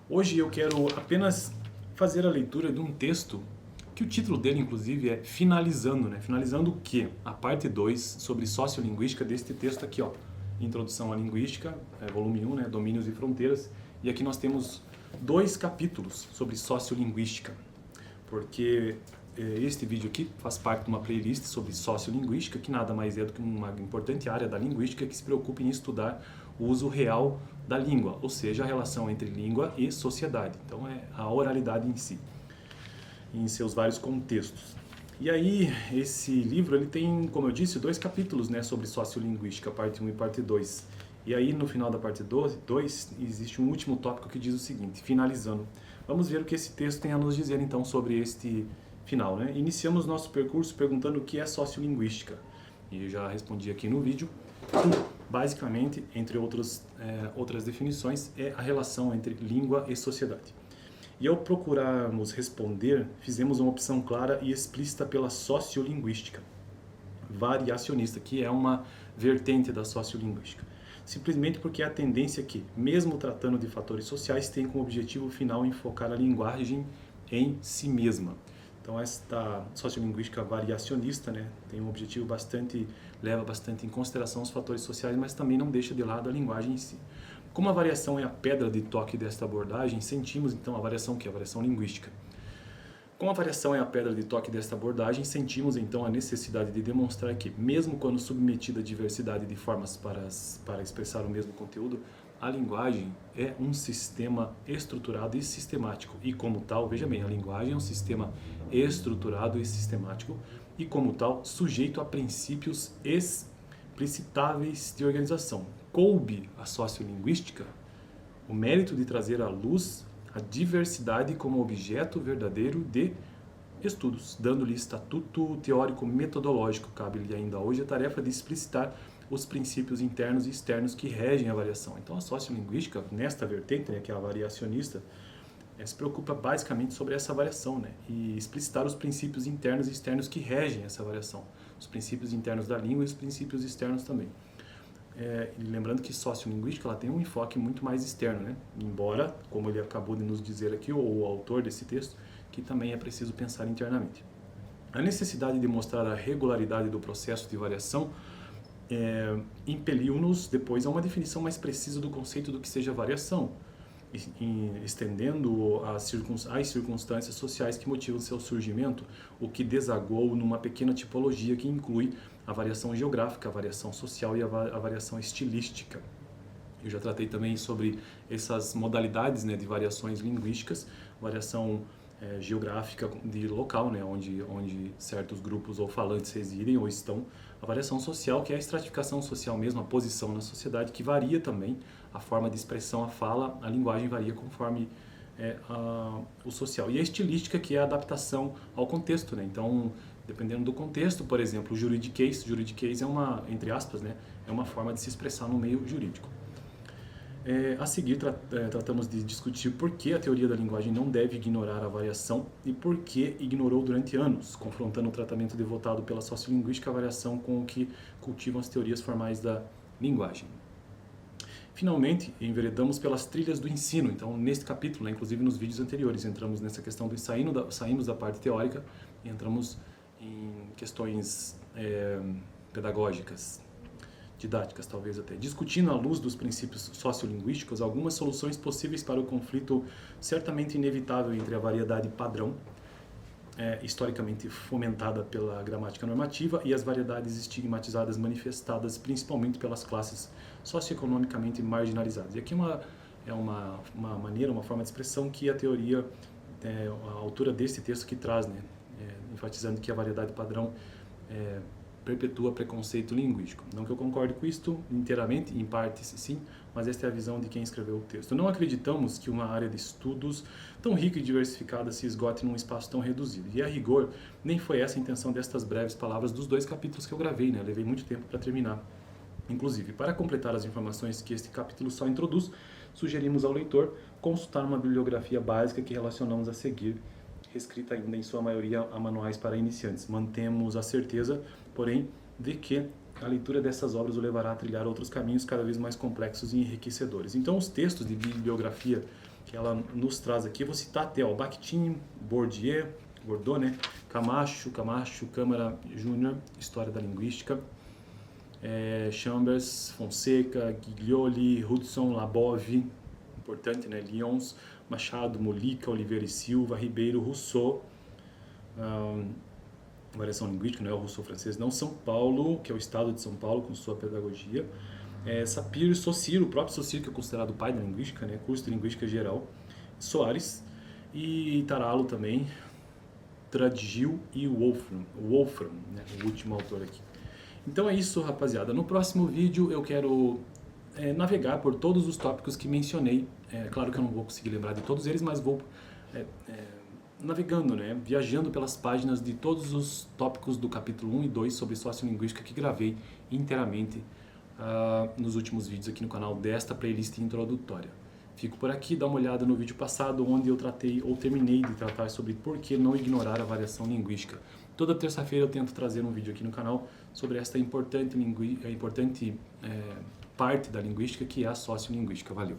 Hoje eu quero apenas fazer a leitura de um texto que o título dele, inclusive, é Finalizando, né? Finalizando o quê? A parte 2 sobre sociolinguística deste texto aqui, ó. Introdução à Linguística, volume 1, né? Domínios e Fronteiras. E aqui nós temos 2 capítulos sobre sociolinguística, porque este vídeo aqui faz parte de uma playlist sobre sociolinguística, que nada mais é do que uma importante área da linguística que se preocupa em estudar o uso real da língua, ou seja, a relação entre língua e sociedade. Então é a oralidade em si, em seus vários contextos. E aí, esse livro ele tem, como eu disse, 2 capítulos, né, sobre sociolinguística, parte 1 e parte 2. E aí, no final da parte 2, existe um último tópico que diz o seguinte, finalizando. Vamos ver o que esse texto tem a nos dizer, então, sobre este final, né? Iniciamos nosso percurso perguntando o que é sociolinguística. E eu já respondi aqui no vídeo. Basicamente, entre outras definições, é a relação entre língua e sociedade. E ao procurarmos responder, fizemos uma opção clara e explícita pela sociolinguística variacionista, que é uma vertente da sociolinguística. Simplesmente porque é a tendência que, mesmo tratando de fatores sociais, tem como objetivo final enfocar a linguagem em si mesma. Então esta sociolinguística variacionista, né, tem um objetivo leva bastante em consideração os fatores sociais, mas também não deixa de lado a linguagem em si. Como a variação é a pedra de toque desta abordagem, sentimos então a variação que é a variação linguística. Como a variação é a pedra de toque desta abordagem, sentimos então a necessidade de demonstrar que, mesmo quando submetida a diversidade de formas para expressar o mesmo conteúdo, a linguagem é um sistema estruturado e sistemático. E como tal, veja bem, a linguagem é um sistema estruturado e sistemático e como tal, sujeito a princípios explicitáveis de organização. Coube à sociolinguística o mérito de trazer à luz a diversidade como objeto verdadeiro de estudos, dando-lhe estatuto teórico-metodológico. Cabe-lhe ainda hoje a tarefa de explicitar os princípios internos e externos que regem a variação. Então a sociolinguística, nesta vertente, né, que é a variacionista, se preocupa basicamente sobre essa variação, né, e explicitar os princípios internos e externos que regem essa variação. Os princípios internos da língua e os princípios externos também. E lembrando que sociolinguística ela tem um enfoque muito mais externo, né? Embora, como ele acabou de nos dizer aqui, o autor desse texto, que também é preciso pensar internamente. A necessidade de mostrar a regularidade do processo de variação impeliu-nos depois a uma definição mais precisa do conceito do que seja variação, estendendo às circunstâncias sociais que motivam seu surgimento, o que desagou numa pequena tipologia que inclui a variação geográfica, a variação social e a variação estilística. Eu já tratei também sobre essas modalidades, né, de variações linguísticas, variação geográfica de local, né, onde certos grupos ou falantes residem ou estão, a variação social, que é a estratificação social mesmo, a posição na sociedade, que varia também, a forma de expressão, a fala, a linguagem varia conforme o social. E a estilística, que é a adaptação ao contexto, né, então, dependendo do contexto, por exemplo, o juridiquês é uma, entre aspas, né, é uma forma de se expressar no meio jurídico. A seguir, tratamos de discutir por que a teoria da linguagem não deve ignorar a variação e por que ignorou durante anos, confrontando o tratamento devotado pela sociolinguística à variação com o que cultivam as teorias formais da linguagem. Finalmente, enveredamos pelas trilhas do ensino. Então, neste capítulo, né, inclusive nos vídeos anteriores, entramos nessa questão do saímos da parte teórica e entramos em questões pedagógicas, didáticas talvez até, discutindo à luz dos princípios sociolinguísticos algumas soluções possíveis para o conflito certamente inevitável entre a variedade padrão, historicamente fomentada pela gramática normativa, e as variedades estigmatizadas manifestadas principalmente pelas classes socioeconomicamente marginalizadas. E aqui é uma maneira, uma forma de expressão que a teoria, a autora desse texto que traz, né, enfatizando que a variedade padrão perpetua preconceito linguístico. Não que eu concorde com isto inteiramente, em partes sim, mas esta é a visão de quem escreveu o texto. Não acreditamos que uma área de estudos tão rica e diversificada se esgote num espaço tão reduzido. E a rigor, nem foi essa a intenção destas breves palavras dos 2 capítulos que eu gravei, né? Eu levei muito tempo para terminar. Inclusive, para completar as informações que este capítulo só introduz, sugerimos ao leitor consultar uma bibliografia básica que relacionamos a seguir, escrita ainda em sua maioria a manuais para iniciantes. Mantemos a certeza, porém, de que a leitura dessas obras o levará a trilhar outros caminhos cada vez mais complexos e enriquecedores. Então, os textos de bibliografia que ela nos traz aqui. Eu vou citar até o Bakhtin, Bourdieu, né? Camacho, Câmara Júnior, História da Linguística, Chambers, Fonseca, Giglioli, Hudson, Labov, importante, né? Lyons, Machado, Molica, Oliveira e Silva, Ribeiro, Rousseau, variação linguística, não é o Rousseau francês, não, São Paulo, que é o estado de São Paulo com sua pedagogia, Sapir e Saussure, o próprio Saussure, que é considerado o pai da linguística, né? Curso de Linguística Geral, Soares e Taralo também, Tradigil e Wolfram, né? O último autor aqui. Então é isso, rapaziada. No próximo vídeo eu quero navegar por todos os tópicos que mencionei. Claro que eu não vou conseguir lembrar de todos eles, mas vou navegando, né? Viajando pelas páginas de todos os tópicos do capítulo 1 e 2 sobre sociolinguística que gravei inteiramente nos últimos vídeos aqui no canal desta playlist introdutória. Fico por aqui, dá uma olhada no vídeo passado onde eu tratei ou terminei de tratar sobre por que não ignorar a variação linguística. Toda terça-feira eu tento trazer um vídeo aqui no canal sobre esta importante parte da linguística que é a sociolinguística. Valeu!